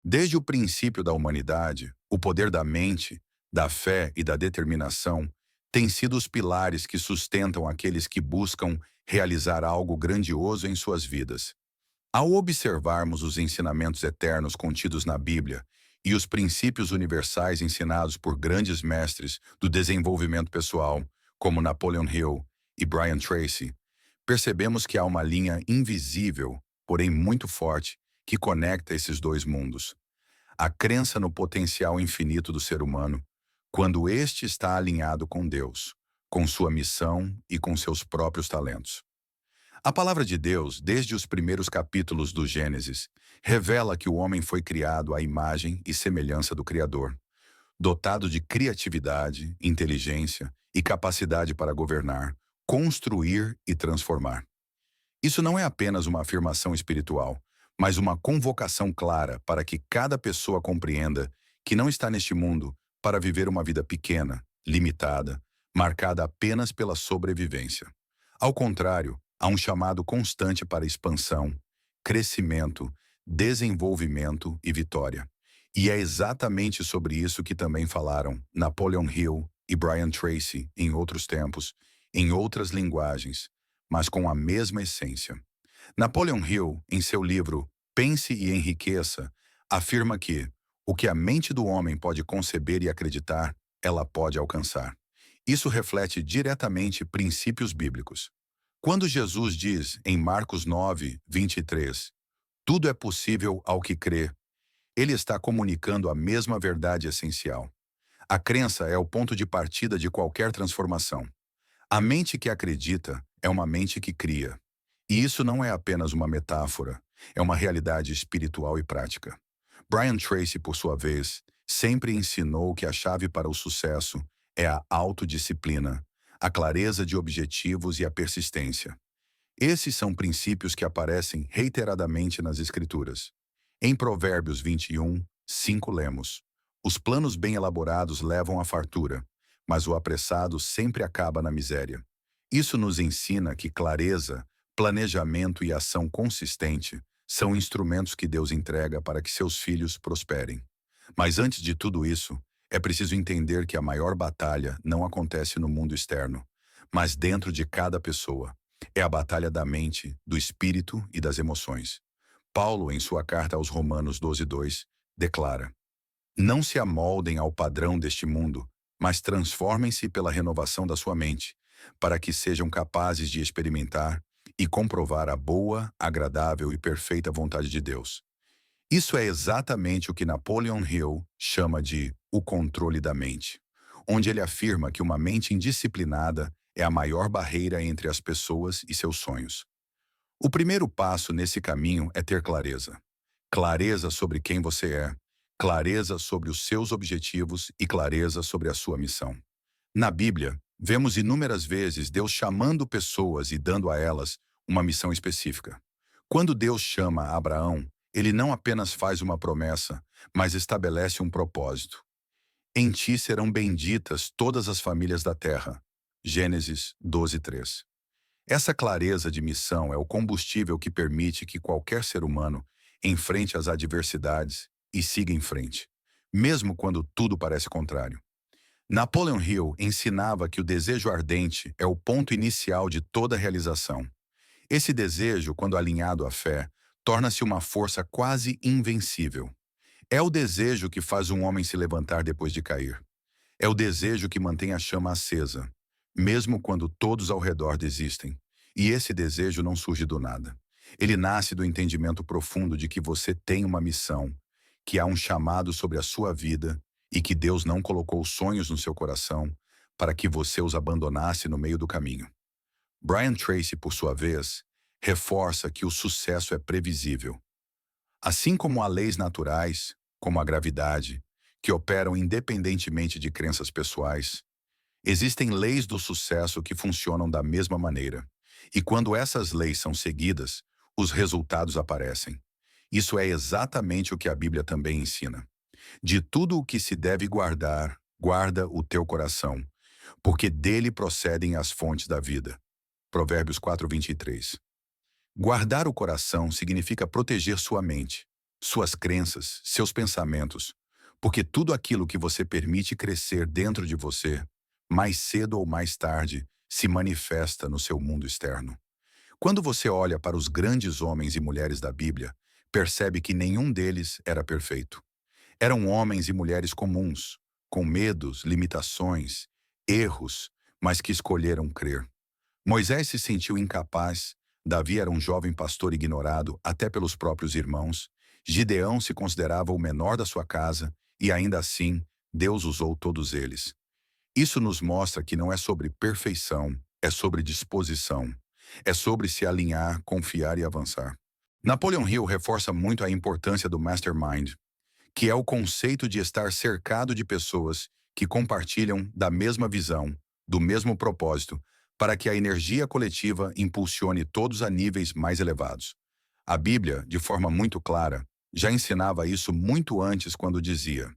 Desde o princípio da humanidade, o poder da mente, da fé e da determinação têm sido os pilares que sustentam aqueles que buscam realizar algo grandioso em suas vidas. Ao observarmos os ensinamentos eternos contidos na Bíblia e os princípios universais ensinados por grandes mestres do desenvolvimento pessoal, como Napoleon Hill e Brian Tracy, percebemos que há uma linha invisível, porém muito forte, que conecta esses dois mundos. A crença no potencial infinito do ser humano, quando este está alinhado com Deus, com sua missão e com seus próprios talentos. A palavra de Deus, desde os primeiros capítulos do Gênesis, revela que o homem foi criado à imagem e semelhança do Criador, dotado de criatividade, inteligência e capacidade para governar, construir e transformar. Isso não é apenas uma afirmação espiritual, mas uma convocação clara para que cada pessoa compreenda que não está neste mundo para viver uma vida pequena, limitada, marcada apenas pela sobrevivência. Ao contrário, há um chamado constante para expansão, crescimento, desenvolvimento e vitória. E é exatamente sobre isso que também falaram Napoleon Hill e Brian Tracy em outros tempos, em outras linguagens, mas com a mesma essência. Napoleon Hill, em seu livro Pense e Enriqueça, afirma que o que a mente do homem pode conceber e acreditar, ela pode alcançar. Isso reflete diretamente princípios bíblicos. Quando Jesus diz em Marcos 9, 23, tudo é possível ao que crê, ele está comunicando a mesma verdade essencial. A crença é o ponto de partida de qualquer transformação. A mente que acredita é uma mente que cria. E isso não é apenas uma metáfora, é uma realidade espiritual e prática. Brian Tracy, por sua vez, sempre ensinou que a chave para o sucesso é a autodisciplina, a clareza de objetivos e a persistência. Esses são princípios que aparecem reiteradamente nas Escrituras. Em Provérbios 21, 5 lemos: os planos bem elaborados levam à fartura, mas o apressado sempre acaba na miséria. Isso nos ensina que clareza, planejamento e ação consistente são instrumentos que Deus entrega para que seus filhos prosperem. Mas antes de tudo isso, é preciso entender que a maior batalha não acontece no mundo externo, mas dentro de cada pessoa. É a batalha da mente, do espírito e das emoções. Paulo, em sua carta aos Romanos 12:2, declara: não se amoldem ao padrão deste mundo, mas transformem-se pela renovação da sua mente, para que sejam capazes de experimentar e comprovar a boa, agradável e perfeita vontade de Deus. Isso é exatamente o que Napoleon Hill chama de o controle da mente, onde ele afirma que uma mente indisciplinada é a maior barreira entre as pessoas e seus sonhos. O primeiro passo nesse caminho é ter clareza. Clareza sobre quem você é, clareza sobre os seus objetivos e clareza sobre a sua missão. Na Bíblia, vemos inúmeras vezes Deus chamando pessoas e dando a elas uma missão específica. Quando Deus chama Abraão, ele não apenas faz uma promessa, mas estabelece um propósito. Em ti serão benditas todas as famílias da terra. Gênesis 12:3. Essa clareza de missão é o combustível que permite que qualquer ser humano enfrente as adversidades e siga em frente, mesmo quando tudo parece contrário. Napoleon Hill ensinava que o desejo ardente é o ponto inicial de toda realização. Esse desejo, quando alinhado à fé, torna-se uma força quase invencível. É o desejo que faz um homem se levantar depois de cair. É o desejo que mantém a chama acesa, mesmo quando todos ao redor desistem. E esse desejo não surge do nada. Ele nasce do entendimento profundo de que você tem uma missão, que há um chamado sobre a sua vida e que Deus não colocou sonhos no seu coração para que você os abandonasse no meio do caminho. Brian Tracy, por sua vez, reforça que o sucesso é previsível. Assim como há leis naturais, como a gravidade, que operam independentemente de crenças pessoais, existem leis do sucesso que funcionam da mesma maneira. E quando essas leis são seguidas, os resultados aparecem. Isso é exatamente o que a Bíblia também ensina. De tudo o que se deve guardar, guarda o teu coração, porque dele procedem as fontes da vida. Provérbios 4:23. Guardar o coração significa proteger sua mente. suas crenças, seus pensamentos, porque tudo aquilo que você permite crescer dentro de você, mais cedo ou mais tarde, se manifesta no seu mundo externo. Quando você olha para os grandes homens e mulheres da Bíblia, percebe que nenhum deles era perfeito. Eram homens e mulheres comuns, com medos, limitações, erros, mas que escolheram crer. Moisés se sentiu incapaz, Davi era um jovem pastor ignorado até pelos próprios irmãos, Gideão se considerava o menor da sua casa, e ainda assim, Deus usou todos eles. Isso nos mostra que não é sobre perfeição, é sobre disposição. É sobre se alinhar, confiar e avançar. Napoleon Hill reforça muito a importância do mastermind, que é o conceito de estar cercado de pessoas que compartilham da mesma visão, do mesmo propósito, para que a energia coletiva impulsione todos a níveis mais elevados. A Bíblia, de forma muito clara, já ensinava isso muito antes quando dizia: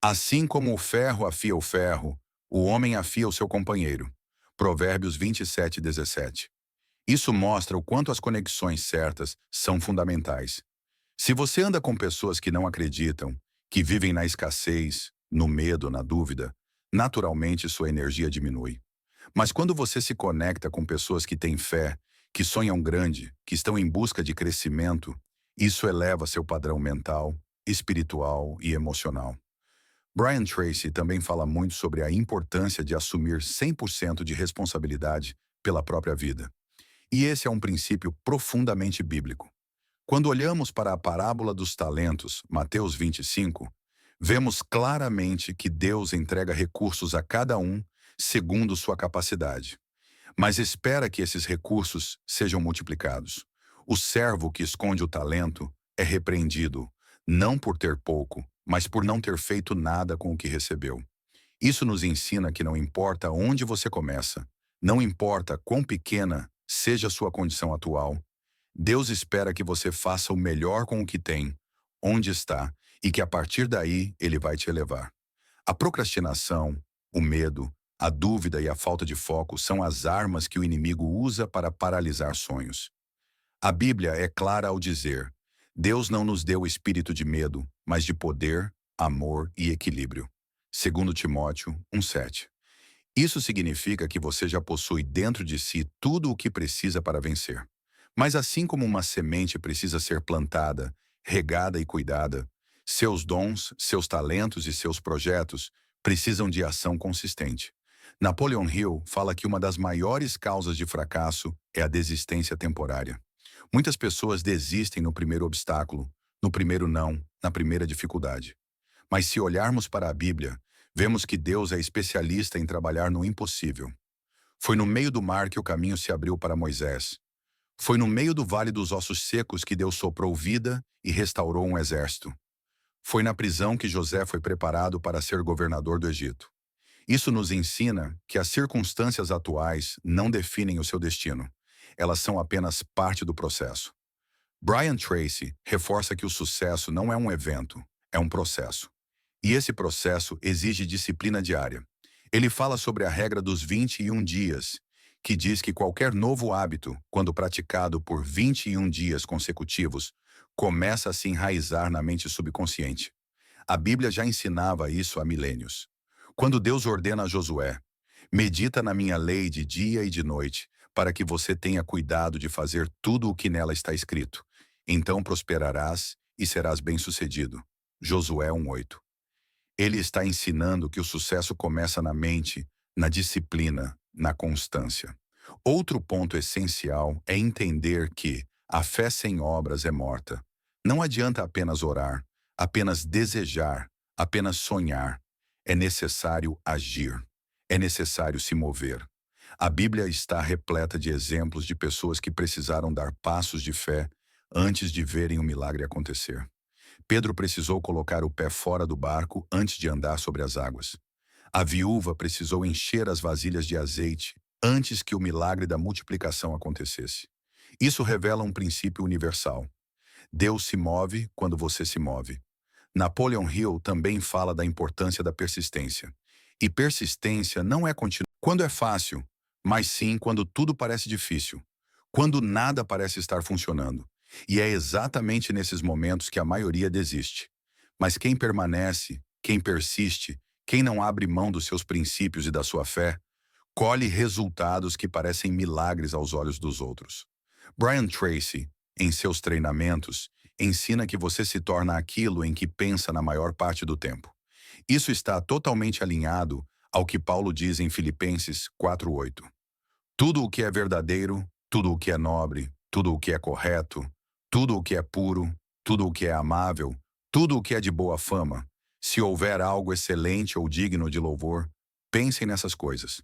assim como o ferro afia o ferro, o homem afia o seu companheiro. Provérbios 27:17. Isso mostra o quanto as conexões certas são fundamentais. Se você anda com pessoas que não acreditam, que vivem na escassez, no medo, na dúvida, naturalmente sua energia diminui. Mas quando você se conecta com pessoas que têm fé, que sonham grande, que estão em busca de crescimento, isso eleva seu padrão mental, espiritual e emocional. Brian Tracy também fala muito sobre a importância de assumir 100% de responsabilidade pela própria vida. E esse é um princípio profundamente bíblico. Quando olhamos para a parábola dos talentos, Mateus 25, vemos claramente que Deus entrega recursos a cada um segundo sua capacidade, mas espera que esses recursos sejam multiplicados. O servo que esconde o talento é repreendido, não por ter pouco, mas por não ter feito nada com o que recebeu. Isso nos ensina que não importa onde você começa, não importa quão pequena seja a sua condição atual, Deus espera que você faça o melhor com o que tem, onde está, e que a partir daí Ele vai te elevar. A procrastinação, o medo, a dúvida e a falta de foco são as armas que o inimigo usa para paralisar sonhos. A Bíblia é clara ao dizer: Deus não nos deu espírito de medo, mas de poder, amor e equilíbrio. 2 Timóteo 1:7. Isso significa que você já possui dentro de si tudo o que precisa para vencer. Mas assim como uma semente precisa ser plantada, regada e cuidada, seus dons, seus talentos e seus projetos precisam de ação consistente. Napoleon Hill fala que uma das maiores causas de fracasso é a desistência temporária. Muitas pessoas desistem no primeiro obstáculo, no primeiro não, na primeira dificuldade. Mas se olharmos para a Bíblia, vemos que Deus é especialista em trabalhar no impossível. Foi no meio do mar que o caminho se abriu para Moisés. Foi no meio do vale dos ossos secos que Deus soprou vida e restaurou um exército. Foi na prisão que José foi preparado para ser governador do Egito. Isso nos ensina que as circunstâncias atuais não definem o seu destino. Elas são apenas parte do processo. Brian Tracy reforça que o sucesso não é um evento, é um processo. E esse processo exige disciplina diária. Ele fala sobre a regra dos 21 dias, que diz que qualquer novo hábito, quando praticado por 21 dias consecutivos, começa a se enraizar na mente subconsciente. A Bíblia já ensinava isso há milênios. Quando Deus ordena a Josué: medita na minha lei de dia e de noite, para que você tenha cuidado de fazer tudo o que nela está escrito. Então prosperarás e serás bem-sucedido. Josué 1:8. Ele está ensinando que o sucesso começa na mente, na disciplina, na constância. Outro ponto essencial é entender que a fé sem obras é morta. Não adianta apenas orar, apenas desejar, apenas sonhar. É necessário agir. É necessário se mover. A Bíblia está repleta de exemplos de pessoas que precisaram dar passos de fé antes de verem o milagre acontecer. Pedro precisou colocar o pé fora do barco antes de andar sobre as águas. A viúva precisou encher as vasilhas de azeite antes que o milagre da multiplicação acontecesse. Isso revela um princípio universal. Deus se move quando você se move. Napoleon Hill também fala da importância da persistência. E persistência não é continuar quando é fácil, mas sim quando tudo parece difícil, quando nada parece estar funcionando. E é exatamente nesses momentos que a maioria desiste. Mas quem permanece, quem persiste, quem não abre mão dos seus princípios e da sua fé, colhe resultados que parecem milagres aos olhos dos outros. Brian Tracy, em seus treinamentos, ensina que você se torna aquilo em que pensa na maior parte do tempo. Isso está totalmente alinhado ao que Paulo diz em Filipenses 4:8. Tudo o que é verdadeiro, tudo o que é nobre, tudo o que é correto, tudo o que é puro, tudo o que é amável, tudo o que é de boa fama, se houver algo excelente ou digno de louvor, pensem nessas coisas.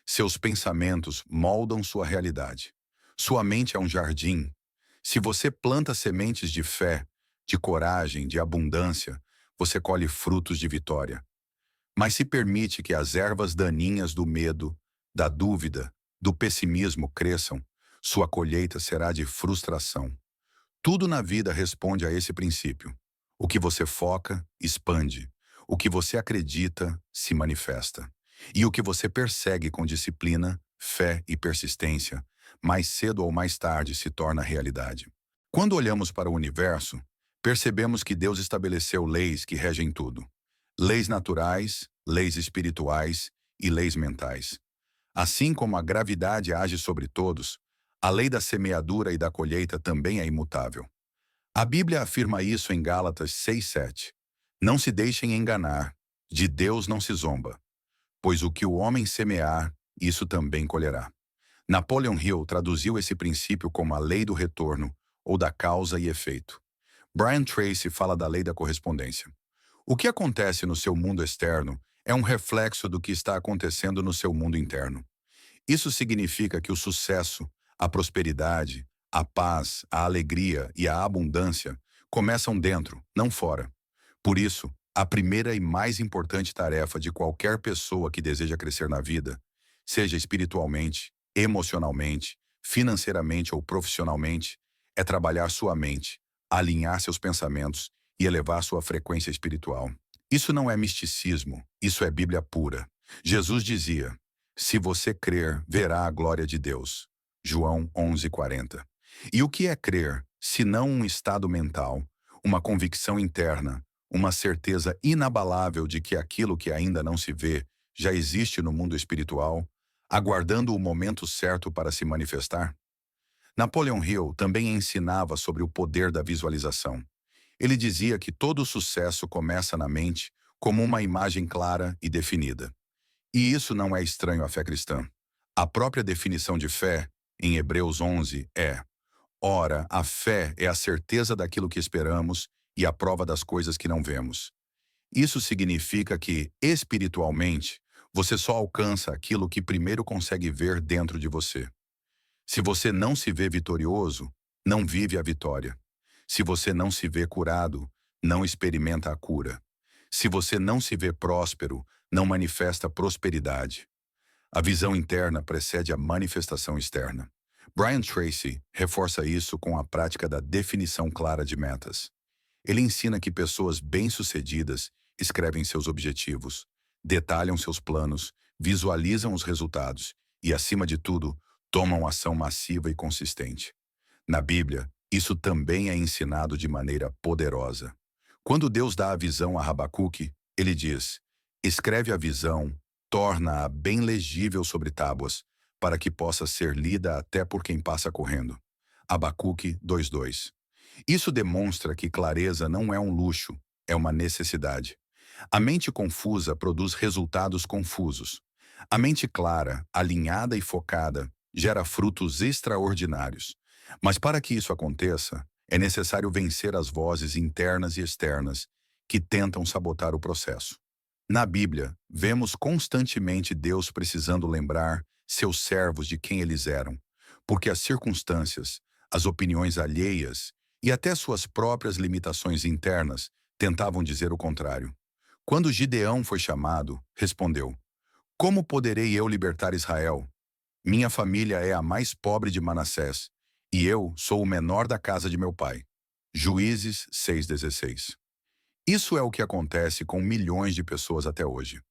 Seus pensamentos moldam sua realidade. Sua mente é um jardim. Se você planta sementes de fé, de coragem, de abundância, você colhe frutos de vitória. Mas se permite que as ervas daninhas do medo, da dúvida, do pessimismo cresçam, sua colheita será de frustração. Tudo na vida responde a esse princípio. O que você foca, expande. O que você acredita, se manifesta. E o que você persegue com disciplina, fé e persistência, mais cedo ou mais tarde se torna realidade. Quando olhamos para o universo, percebemos que Deus estabeleceu leis que regem tudo. Leis naturais, leis espirituais e leis mentais. Assim como a gravidade age sobre todos, a lei da semeadura e da colheita também é imutável. A Bíblia afirma isso em Gálatas 6:7. Não se deixem enganar, de Deus não se zomba, pois o que o homem semear, isso também colherá. Napoleon Hill traduziu esse princípio como a lei do retorno, ou da causa e efeito. Brian Tracy fala da lei da correspondência. O que acontece no seu mundo externo é um reflexo do que está acontecendo no seu mundo interno. Isso significa que o sucesso, a prosperidade, a paz, a alegria e a abundância começam dentro, não fora. Por isso, a primeira e mais importante tarefa de qualquer pessoa que deseja crescer na vida, seja espiritualmente, emocionalmente, financeiramente ou profissionalmente, é trabalhar sua mente, alinhar seus pensamentos e elevar sua frequência espiritual. Isso não é misticismo, isso é Bíblia pura. Jesus dizia: se você crer, verá a glória de Deus. João 11:40. E o que é crer, se não um estado mental, uma convicção interna, uma certeza inabalável de que aquilo que ainda não se vê já existe no mundo espiritual, aguardando o momento certo para se manifestar? Napoleon Hill também ensinava sobre o poder da visualização. Ele dizia que todo sucesso começa na mente como uma imagem clara e definida. E isso não é estranho à fé cristã. A própria definição de fé, em Hebreus 11, é: ora, a fé é a certeza daquilo que esperamos e a prova das coisas que não vemos. Isso significa que, espiritualmente, você só alcança aquilo que primeiro consegue ver dentro de você. Se você não se vê vitorioso, não vive a vitória. Se você não se vê curado, não experimenta a cura. Se você não se vê próspero, não manifesta prosperidade. A visão interna precede a manifestação externa. Brian Tracy reforça isso com a prática da definição clara de metas. Ele ensina que pessoas bem-sucedidas escrevem seus objetivos, detalham seus planos, visualizam os resultados e, acima de tudo, tomam ação massiva e consistente. Na Bíblia, isso também é ensinado de maneira poderosa. Quando Deus dá a visão a Habacuque, ele diz: escreve a visão, torna-a bem legível sobre tábuas, para que possa ser lida até por quem passa correndo. Habacuque 2:2. Isso demonstra que clareza não é um luxo, é uma necessidade. A mente confusa produz resultados confusos. A mente clara, alinhada e focada gera frutos extraordinários. Mas para que isso aconteça, é necessário vencer as vozes internas e externas que tentam sabotar o processo. Na Bíblia, vemos constantemente Deus precisando lembrar seus servos de quem eles eram, porque as circunstâncias, as opiniões alheias e até suas próprias limitações internas tentavam dizer o contrário. Quando Gideão foi chamado, respondeu: como poderei eu libertar Israel? Minha família é a mais pobre de Manassés, e eu sou o menor da casa de meu pai. Juízes 6:16. Isso é o que acontece com milhões de pessoas até hoje.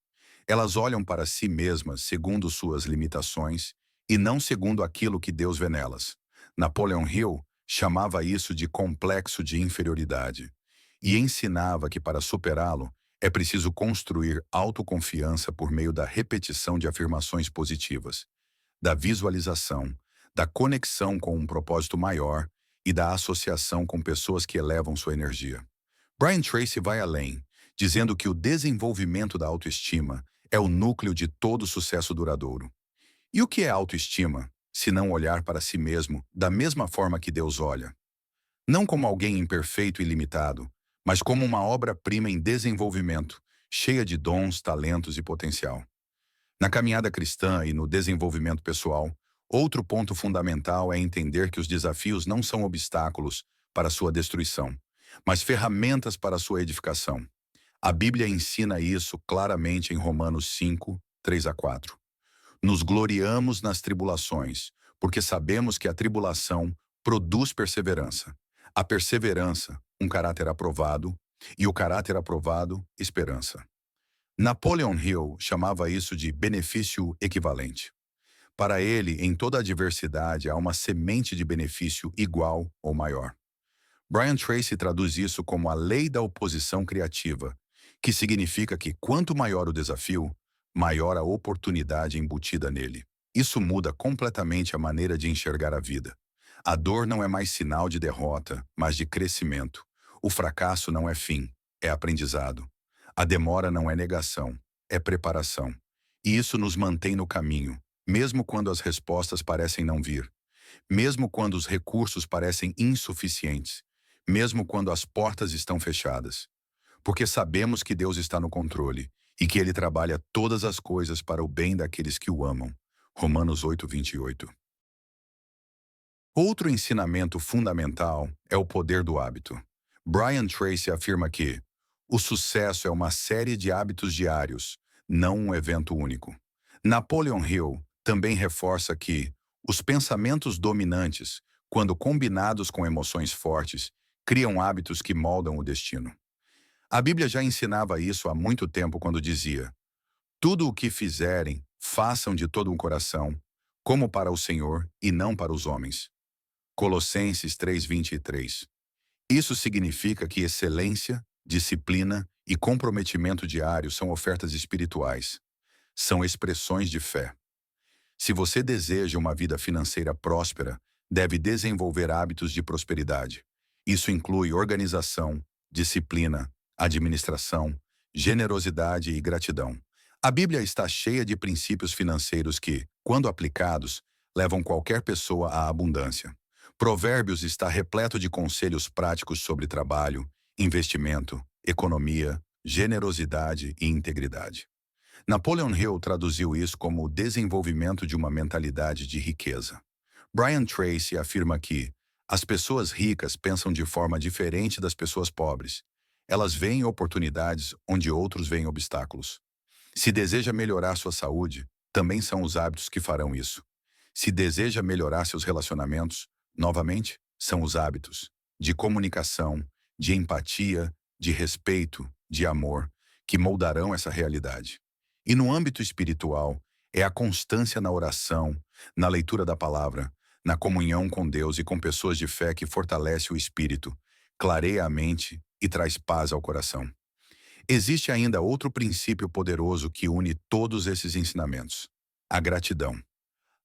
Elas olham para si mesmas segundo suas limitações e não segundo aquilo que Deus vê nelas. Napoleon Hill chamava isso de complexo de inferioridade e ensinava que para superá-lo é preciso construir autoconfiança por meio da repetição de afirmações positivas, da visualização, da conexão com um propósito maior e da associação com pessoas que elevam sua energia. Brian Tracy vai além, dizendo que o desenvolvimento da autoestima é o núcleo de todo sucesso duradouro. E o que é autoestima, se não olhar para si mesmo da mesma forma que Deus olha? Não como alguém imperfeito e limitado, mas como uma obra-prima em desenvolvimento, cheia de dons, talentos e potencial. Na caminhada cristã e no desenvolvimento pessoal, outro ponto fundamental é entender que os desafios não são obstáculos para sua destruição, mas ferramentas para sua edificação. A Bíblia ensina isso claramente em Romanos 5, 3-4. Nos gloriamos nas tribulações, porque sabemos que a tribulação produz perseverança. A perseverança, um caráter aprovado, e o caráter aprovado, esperança. Napoleon Hill chamava isso de benefício equivalente. Para ele, em toda adversidade há uma semente de benefício igual ou maior. Brian Tracy traduz isso como a lei da oposição criativa, que significa que quanto maior o desafio, maior a oportunidade embutida nele. Isso muda completamente a maneira de enxergar a vida. A dor não é mais sinal de derrota, mas de crescimento. O fracasso não é fim, é aprendizado. A demora não é negação, é preparação. E isso nos mantém no caminho, mesmo quando as respostas parecem não vir, mesmo quando os recursos parecem insuficientes, mesmo quando as portas estão fechadas. Porque sabemos que Deus está no controle e que Ele trabalha todas as coisas para o bem daqueles que o amam. Romanos 8, 28. Outro ensinamento fundamental é o poder do hábito. Brian Tracy afirma que o sucesso é uma série de hábitos diários, não um evento único. Napoleon Hill também reforça que os pensamentos dominantes, quando combinados com emoções fortes, criam hábitos que moldam o destino. A Bíblia já ensinava isso há muito tempo quando dizia: tudo o que fizerem, façam de todo o coração, como para o Senhor e não para os homens. Colossenses 3:23. Isso significa que excelência, disciplina e comprometimento diário são ofertas espirituais. São expressões de fé. Se você deseja uma vida financeira próspera, deve desenvolver hábitos de prosperidade. Isso inclui organização, disciplina, administração, generosidade e gratidão. A Bíblia está cheia de princípios financeiros que, quando aplicados, levam qualquer pessoa à abundância. Provérbios está repleto de conselhos práticos sobre trabalho, investimento, economia, generosidade e integridade. Napoleon Hill traduziu isso como o desenvolvimento de uma mentalidade de riqueza. Brian Tracy afirma que as pessoas ricas pensam de forma diferente das pessoas pobres. Elas veem oportunidades onde outros veem obstáculos. Se deseja melhorar sua saúde, também são os hábitos que farão isso. Se deseja melhorar seus relacionamentos, novamente, são os hábitos de comunicação, de empatia, de respeito, de amor, que moldarão essa realidade. E no âmbito espiritual, é a constância na oração, na leitura da palavra, na comunhão com Deus e com pessoas de fé que fortalece o espírito, clareia a mente e traz paz ao coração. Existe ainda outro princípio poderoso que une todos esses ensinamentos: a gratidão.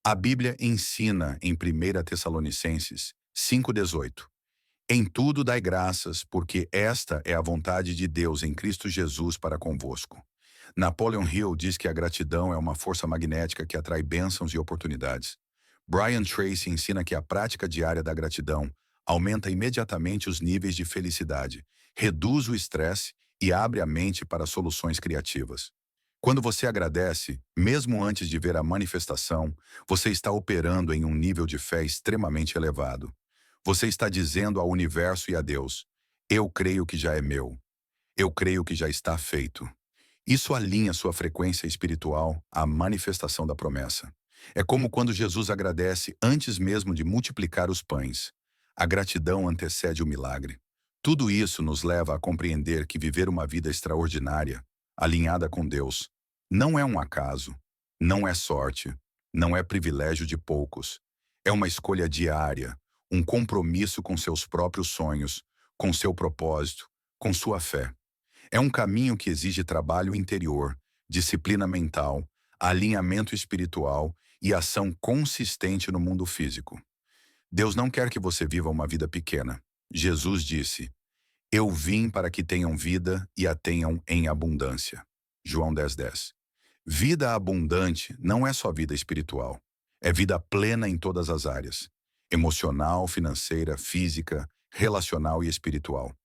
A Bíblia ensina em 1 Tessalonicenses 5,18: em tudo dai graças, porque esta é a vontade de Deus em Cristo Jesus para convosco. Napoleon Hill diz que a gratidão é uma força magnética que atrai bênçãos e oportunidades. Brian Tracy ensina que a prática diária da gratidão aumenta imediatamente os níveis de felicidade, reduz o estresse e abre a mente para soluções criativas. Quando você agradece, mesmo antes de ver a manifestação, você está operando em um nível de fé extremamente elevado. Você está dizendo ao universo e a Deus: eu creio que já é meu. Eu creio que já está feito. Isso alinha sua frequência espiritual à manifestação da promessa. É como quando Jesus agradece antes mesmo de multiplicar os pães. A gratidão antecede o milagre. Tudo isso nos leva a compreender que viver uma vida extraordinária, alinhada com Deus, não é um acaso, não é sorte, não é privilégio de poucos. É uma escolha diária, um compromisso com seus próprios sonhos, com seu propósito, com sua fé. É um caminho que exige trabalho interior, disciplina mental, alinhamento espiritual e ação consistente no mundo físico. Deus não quer que você viva uma vida pequena. Jesus disse: "Eu vim para que tenham vida e a tenham em abundância." João 10:10. Vida abundante não é só vida espiritual. É vida plena em todas as áreas: emocional, financeira, física, relacional e espiritual.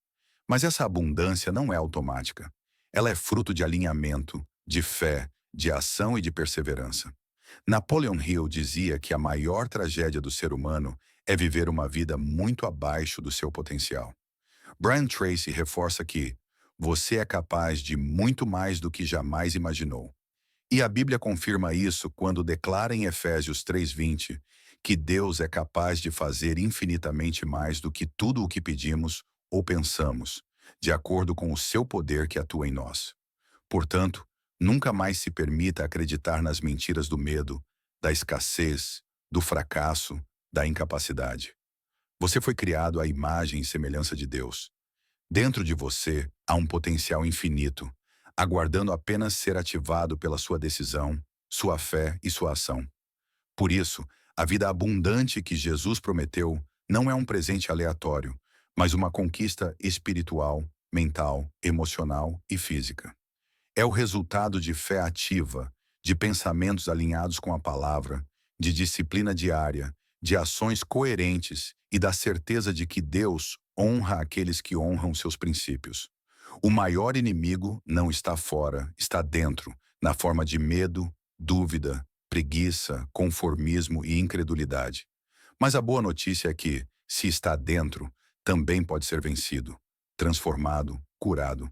Mas essa abundância não é automática. Ela é fruto de alinhamento, de fé, de ação e de perseverança. Napoleon Hill dizia que a maior tragédia do ser humano é viver uma vida muito abaixo do seu potencial. Brian Tracy reforça que você é capaz de muito mais do que jamais imaginou. E a Bíblia confirma isso quando declara em Efésios 3:20 que Deus é capaz de fazer infinitamente mais do que tudo o que pedimos ou pensamos, de acordo com o seu poder que atua em nós. Portanto, nunca mais se permita acreditar nas mentiras do medo, da escassez, do fracasso, da incapacidade. Você foi criado à imagem e semelhança de Deus. Dentro de você há um potencial infinito, aguardando apenas ser ativado pela sua decisão, sua fé e sua ação. Por isso, a vida abundante que Jesus prometeu não é um presente aleatório, mas uma conquista espiritual, mental, emocional e física. É o resultado de fé ativa, de pensamentos alinhados com a palavra, de disciplina diária, de ações coerentes e da certeza de que Deus honra aqueles que honram seus princípios. O maior inimigo não está fora, está dentro, na forma de medo, dúvida, preguiça, conformismo e incredulidade. Mas a boa notícia é que, se está dentro, também pode ser vencido, transformado, curado.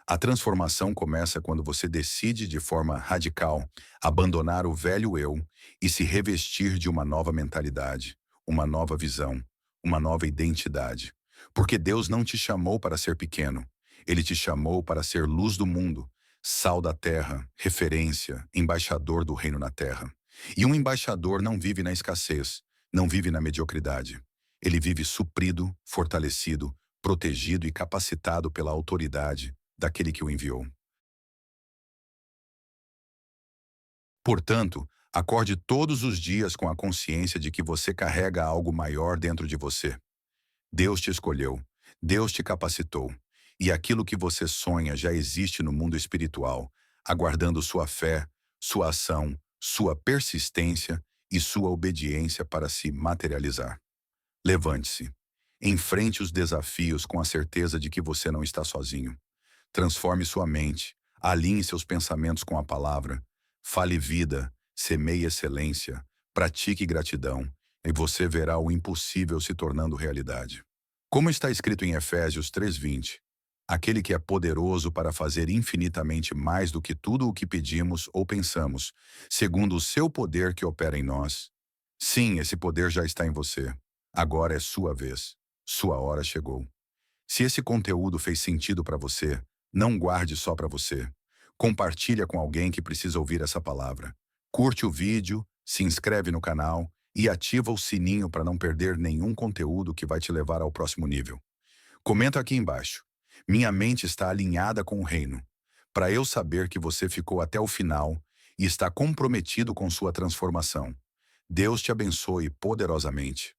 A transformação começa quando você decide de forma radical abandonar o velho eu e se revestir de uma nova mentalidade, uma nova visão, uma nova identidade. Porque Deus não te chamou para ser pequeno, Ele te chamou para ser luz do mundo, sal da terra, referência, embaixador do reino na terra. E um embaixador não vive na escassez, não vive na mediocridade. Ele vive suprido, fortalecido, protegido e capacitado pela autoridade daquele que o enviou. Portanto, acorde todos os dias com a consciência de que você carrega algo maior dentro de você. Deus te escolheu, Deus te capacitou, e aquilo que você sonha já existe no mundo espiritual, aguardando sua fé, sua ação, sua persistência e sua obediência para se materializar. Levante-se. Enfrente os desafios com a certeza de que você não está sozinho. Transforme sua mente, alinhe seus pensamentos com a palavra, fale vida, semeie excelência, pratique gratidão, e você verá o impossível se tornando realidade. Como está escrito em Efésios 3:20, aquele que é poderoso para fazer infinitamente mais do que tudo o que pedimos ou pensamos, segundo o seu poder que opera em nós. Sim, esse poder já está em você. Agora é sua vez. Sua hora chegou. Se esse conteúdo fez sentido para você, não guarde só para você. Compartilha com alguém que precisa ouvir essa palavra. Curte o vídeo, se inscreve no canal e ativa o sininho para não perder nenhum conteúdo que vai te levar ao próximo nível. Comenta aqui embaixo. Minha mente está alinhada com o reino, para eu saber que você ficou até o final e está comprometido com sua transformação. Deus te abençoe poderosamente.